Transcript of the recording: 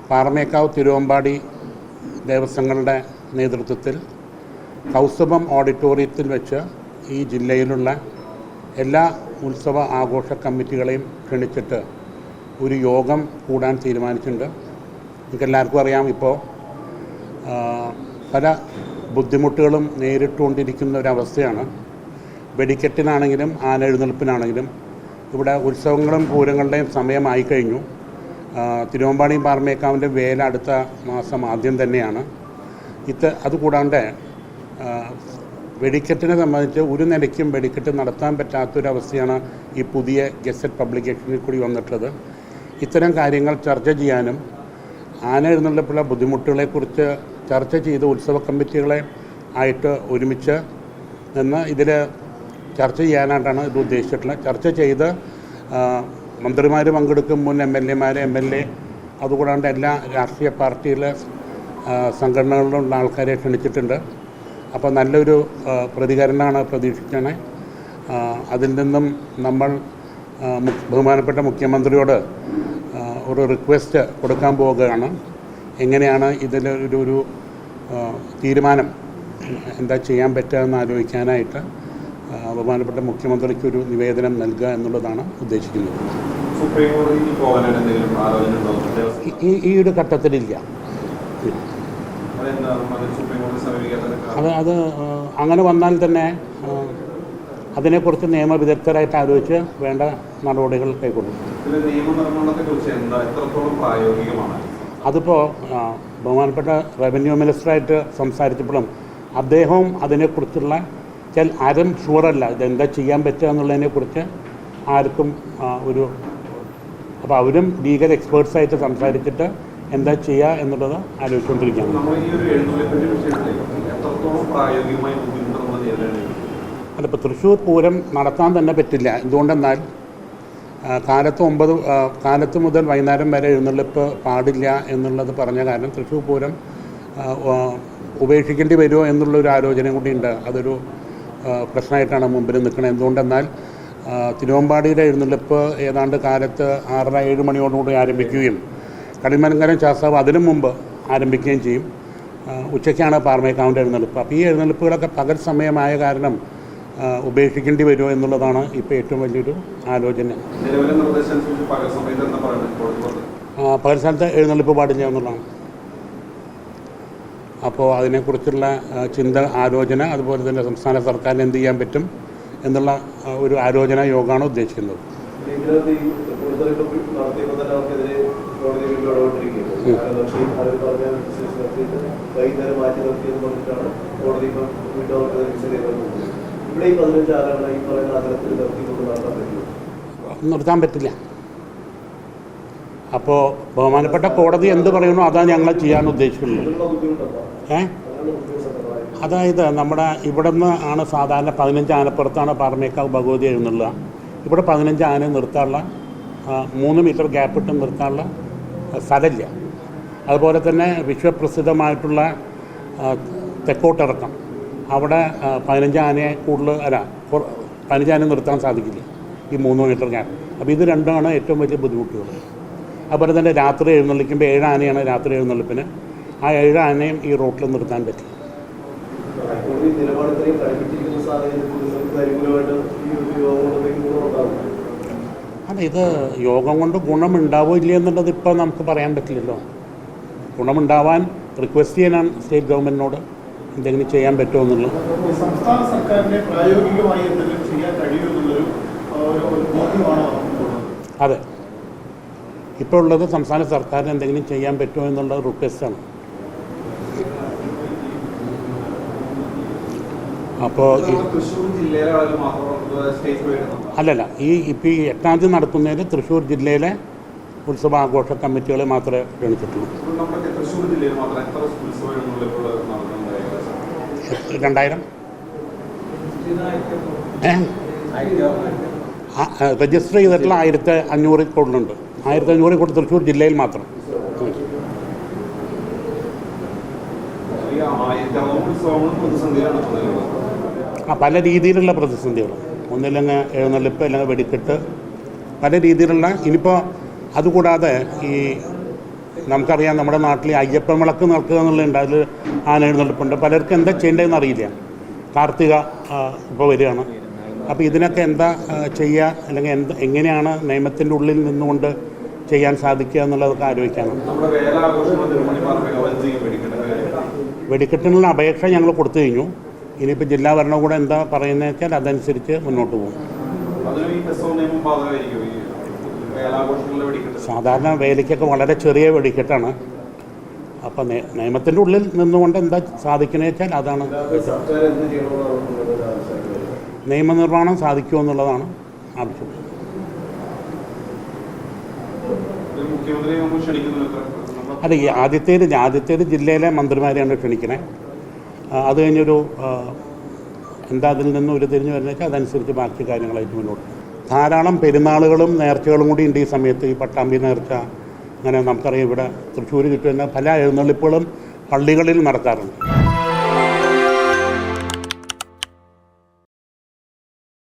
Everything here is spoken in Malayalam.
പാറമേക്കാവ് തിരുവമ്പാടി ദേവസ്വങ്ങളുടെ നേതൃത്വത്തിൽ കൗസ്തുഭം ഓഡിറ്റോറിയത്തിൽ വെച്ച് ഈ ജില്ലയിലുള്ള എല്ലാ ഉത്സവ ആഘോഷ കമ്മിറ്റികളെയും ക്ഷണിച്ചിട്ട് ഒരു യോഗം കൂടാൻ തീരുമാനിച്ചിട്ടുണ്ട്. നമുക്കെല്ലാവർക്കും അറിയാം, ഇപ്പോൾ പല ബുദ്ധിമുട്ടുകളും നേരിട്ടുകൊണ്ടിരിക്കുന്ന ഒരവസ്ഥയാണ്. വെടിക്കെട്ടിനാണെങ്കിലും ആനെഴുന്നള്ളിപ്പിനാണെങ്കിലും ഇവിടെ ഉത്സവങ്ങളും പൂരങ്ങളുടെയും സമയമായി കഴിഞ്ഞു. തിരുവമ്പാടിയും പാറമേക്കാവിൻ്റെ വേല അടുത്ത മാസം ആദ്യം തന്നെയാണ്. അതുകൂടാണ്ട് വെടിക്കെട്ടിനെ സംബന്ധിച്ച് ഒരു നിലയ്ക്കും വെടിക്കെട്ട് നടത്താൻ പറ്റാത്തൊരവസ്ഥയാണ് ഈ പുതിയ ഗസറ്റ് പബ്ലിക്കേഷനിൽ കൂടി വന്നിട്ടുള്ളത്. ഇത്തരം കാര്യങ്ങൾ ചർച്ച ചെയ്യാനും ആന എഴുന്നള്ളിപ്പുള്ള ബുദ്ധിമുട്ടുകളെക്കുറിച്ച് ചർച്ച ചെയ്ത് ഉത്സവ കമ്മിറ്റികളെ ആയിട്ട് ഒരുമിച്ച് നിന്ന് ഇതിൽ ചർച്ച ചെയ്യാനായിട്ടാണ് ഇത് ഉദ്ദേശിച്ചിട്ടുള്ളത്. ചർച്ച ചെയ്ത് മന്ത്രിമാർ പങ്കെടുക്കും, മുൻ MLA-മാർ, MLA, അതുകൂടാണ്ട് എല്ലാ രാഷ്ട്രീയ പാർട്ടിയിലെ സംഘടനകളിലുള്ള ആൾക്കാരെ ക്ഷണിച്ചിട്ടുണ്ട്. അപ്പോൾ നല്ലൊരു പ്രതികരണമാണ് പ്രതീക്ഷിക്കുന്നത്. അതിൽ നിന്നും നമ്മൾ ബഹുമാനപ്പെട്ട മുഖ്യമന്ത്രിയോട് ഒരു റിക്വസ്റ്റ് കൊടുക്കാൻ പോവുകയാണ്. എങ്ങനെയാണ് ഇതിൽ ഒരു തീരുമാനം എന്താ ചെയ്യാൻ പറ്റുക എന്ന് ആലോചിക്കാനായിട്ട് ബഹുമാനപ്പെട്ട മുഖ്യമന്ത്രിക്ക് ഒരു നിവേദനം നൽകുക എന്നുള്ളതാണ് ഉദ്ദേശിക്കുന്നത്. ഈ ഒരു ഘട്ടത്തിലില്ല. അത് അങ്ങനെ വന്നാൽ തന്നെ അതിനെക്കുറിച്ച് നിയമവിദഗ്ധരായിട്ട് ആലോചിച്ച് വേണ്ട നടപടികൾ കൈക്കൊള്ളും. അതിപ്പോൾ ബഹുമാനപ്പെട്ട റവന്യൂ മിനിസ്റ്ററായിട്ട് സംസാരിച്ചപ്പോഴും അദ്ദേഹവും അതിനെക്കുറിച്ചുള്ള ആരും ഷുവറല്ല, ഇതെന്താ ചെയ്യാൻ പറ്റുക എന്നുള്ളതിനെക്കുറിച്ച് ആർക്കും അപ്പോൾ അവരും ലീഗൽ എക്സ്പേർട്സായിട്ട് സംസാരിച്ചിട്ട് എന്താ ചെയ്യുക എന്നുള്ളത് ആലോചിച്ചുകൊണ്ടിരിക്കുകയാണ്. അല്ല, ഇപ്പോൾ തൃശ്ശൂർ പൂരം നടത്താൻ തന്നെ പറ്റില്ല. എന്തുകൊണ്ടെന്നാൽ കാലത്ത് മുതൽ വൈകുന്നേരം വരെ എഴുന്നള്ളിപ്പ് പാടില്ല എന്നുള്ളത് പറഞ്ഞ കാരണം തൃശ്ശൂർ പൂരം ഉപേക്ഷിക്കേണ്ടി വരുമോ എന്നുള്ളൊരു ആലോചന കൂടിയുണ്ട്. അതൊരു പ്രശ്നമായിട്ടാണ് മുമ്പിൽ നിൽക്കുന്നത്. എന്തുകൊണ്ടെന്നാൽ തിരുവമ്പാടിയുടെ എഴുന്നള്ളിപ്പ് ഏതാണ്ട് കാലത്ത് 6:30-7 മണിയോടുകൂടി ആരംഭിക്കുകയും കളിമലങ്കരം ശാസ്താവ് അതിനു മുമ്പ് ആരംഭിക്കുകയും ചെയ്യും. ഉച്ചയ്ക്കാണ് പാറമേക്കാവിൻ്റെ എഴുന്നള്ളിപ്പ്. അപ്പോൾ ഈ എഴുന്നള്ളിപ്പുകളൊക്കെ പകൽ സമയമായ കാരണം ഉപേക്ഷിക്കേണ്ടി വരുമോ എന്നുള്ളതാണ് ഇപ്പോൾ ഏറ്റവും വലിയൊരു ആലോചന. പകൽ സമയത്ത് എഴുന്നള്ളിപ്പ് പാടില്ല എന്നുള്ളതാണ്. അപ്പോൾ അതിനെക്കുറിച്ചുള്ള ആലോചന, അതുപോലെ തന്നെ സംസ്ഥാന സർക്കാരിന് എന്ത് ചെയ്യാൻ പറ്റും എന്നുള്ള ഒരു ആലോചന യോഗമാണ് ഉദ്ദേശിക്കുന്നത്. നിർത്താൻ പറ്റില്ല. അപ്പോൾ ബഹുമാനപ്പെട്ട കോടതി എന്ത് പറയുന്നു അതാണ് ഞങ്ങൾ ചെയ്യാൻ ഉദ്ദേശിക്കുന്നത്. അതായത് നമ്മുടെ ഇവിടെ നിന്ന് ആണ് സാധാരണ 15 ആനപ്പുറത്താണ് പാറമേക്കാവ് ഭഗവതി എഴുന്നള്ളുക. ഇവിടെ 15 ആന നിർത്താനുള്ള 3 മീറ്റർ ഗ്യാപ്പിട്ട് നിർത്താനുള്ള സ്ഥലമില്ല. അതുപോലെ തന്നെ വിശ്വപ്രസിദ്ധമായിട്ടുള്ള തെക്കോട്ടിറക്കം, അവിടെ 15 ആനയെ കൂടുതൽ 15 ആന നിർത്താൻ സാധിക്കില്ല, ഈ 3 മീറ്റർ ഗ്യാപ്പ്. അപ്പോൾ ഇത് രണ്ടാണ് ഏറ്റവും വലിയ ബുദ്ധിമുട്ടുകൾ. അതുപോലെ തന്നെ രാത്രി എഴുന്നള്ളിക്കുമ്പോൾ 7 ആനയാണ് രാത്രി എഴുന്നള്ളിപ്പിന്. ആ 7 ആനയും ഈ റോട്ടിൽ നിർത്താൻ പറ്റും. അല്ല, ഇത് യോഗം കൊണ്ട് ഗുണമുണ്ടാവോ ഇല്ല എന്നുള്ളത് ഇപ്പോൾ നമുക്ക് പറയാൻ പറ്റില്ലല്ലോ. ഗുണമുണ്ടാവാൻ റിക്വസ്റ്റ് ചെയ്യാനാണ് സ്റ്റേറ്റ് ഗവൺമെൻറ്റിനോട് എന്തെങ്കിലും ചെയ്യാൻ പറ്റുമോ എന്നുള്ളത്. സംസ്ഥാന സർക്കാരിനെ പ്രായോഗികമായി എന്തെങ്കിലും ചെയ്യാൻ കഴിയുമെന്നുള്ളൊരു അതെ, ഇപ്പോൾ ഉള്ളത് സംസ്ഥാന സർക്കാരിന് എന്തെങ്കിലും ചെയ്യാൻ പറ്റുമോ എന്നുള്ള റിക്വസ്റ്റാണ്. അപ്പോൾ അല്ലല്ല, ഇപ്പോൾ ഈ 8-ാം തീയതി നടത്തുന്നതിൽ തൃശ്ശൂർ ജില്ലയിലെ ഉത്സവാഘോഷ കമ്മിറ്റികളെ മാത്രമേ ക്ഷണിച്ചിട്ടുള്ളൂ. 2000 രജിസ്റ്റർ ചെയ്തിട്ടുള്ള 1500 കൂടുതലുണ്ട്. 1500 കൂടുതൽ തൃശ്ശൂർ ജില്ലയിൽ മാത്രം. പല രീതിയിലുള്ള പ്രതിസന്ധികൾ, ഒന്നില്ലെങ്കിൽ എഴുന്നള്ളിപ്പ്, അല്ലെങ്കിൽ വെടിക്കെട്ട്, പല രീതിയിലുള്ള. ഇനിയിപ്പോൾ അതുകൂടാതെ ഈ നമുക്കറിയാം നമ്മുടെ നാട്ടിൽ അയ്യപ്പൻ വിളക്ക് നടക്കുക എന്നുള്ളതുണ്ട്, അതിൽ ആന എഴുന്നള്ളിപ്പുണ്ട്. പലർക്കും എന്താ ചെയ്യേണ്ടതെന്ന് അറിയില്ല. കാർത്തിക ഇപ്പോൾ വരികയാണ്. അപ്പോൾ ഇതിനൊക്കെ എന്താ ചെയ്യുക, അല്ലെങ്കിൽ എങ്ങനെയാണ് നിയമത്തിൻ്റെ ഉള്ളിൽ നിന്നുകൊണ്ട് ചെയ്യാൻ സാധിക്കുക എന്നുള്ളതൊക്കെ ആലോചിക്കാനാണ്. വെടിക്കെട്ടിനുള്ള അപേക്ഷ ഞങ്ങൾ കൊടുത്തു കഴിഞ്ഞു. ഇനിയിപ്പോൾ ജില്ലാ ഭരണകൂടം എന്താ പറയുന്നത് വെച്ചാൽ അതനുസരിച്ച് മുന്നോട്ട് പോകും. സാധാരണ വേലയ്ക്കൊക്കെ വളരെ ചെറിയ വെടിക്കെട്ടാണ്. അപ്പം നിയമത്തിൻ്റെ ഉള്ളിൽ നിന്നുകൊണ്ട് എന്താ സാധിക്കുന്നത് വെച്ചാൽ അതാണ്. നിയമനിർമ്മാണം സാധിക്കുമോ എന്നുള്ളതാണ് ആവശ്യം. അല്ല, ഈ ആദ്യത്തേത് ജില്ലയിലെ മന്ത്രിമാരെയാണ് ക്ഷണിക്കണേ. അത് കഴിഞ്ഞൊരു എന്താ അതിൽ നിന്ന് ഉരുത്തിരിഞ്ഞ് വരുന്ന വെച്ചാൽ അതനുസരിച്ച് ബാക്കി കാര്യങ്ങളായിട്ട് മുന്നോട്ട്. ധാരാളം പെരുന്നാളുകളും നേർച്ചകളും കൂടി ഉണ്ട് ഈ സമയത്ത്. ഈ പട്ടാമ്പി നേർച്ച, അങ്ങനെ നമുക്കറിയാം ഇവിടെ തൃശ്ശൂർ ചുറ്റും തന്നെ പല എഴുന്നള്ളിപ്പുകളും പള്ളികളിൽ നടത്താറുണ്ട്.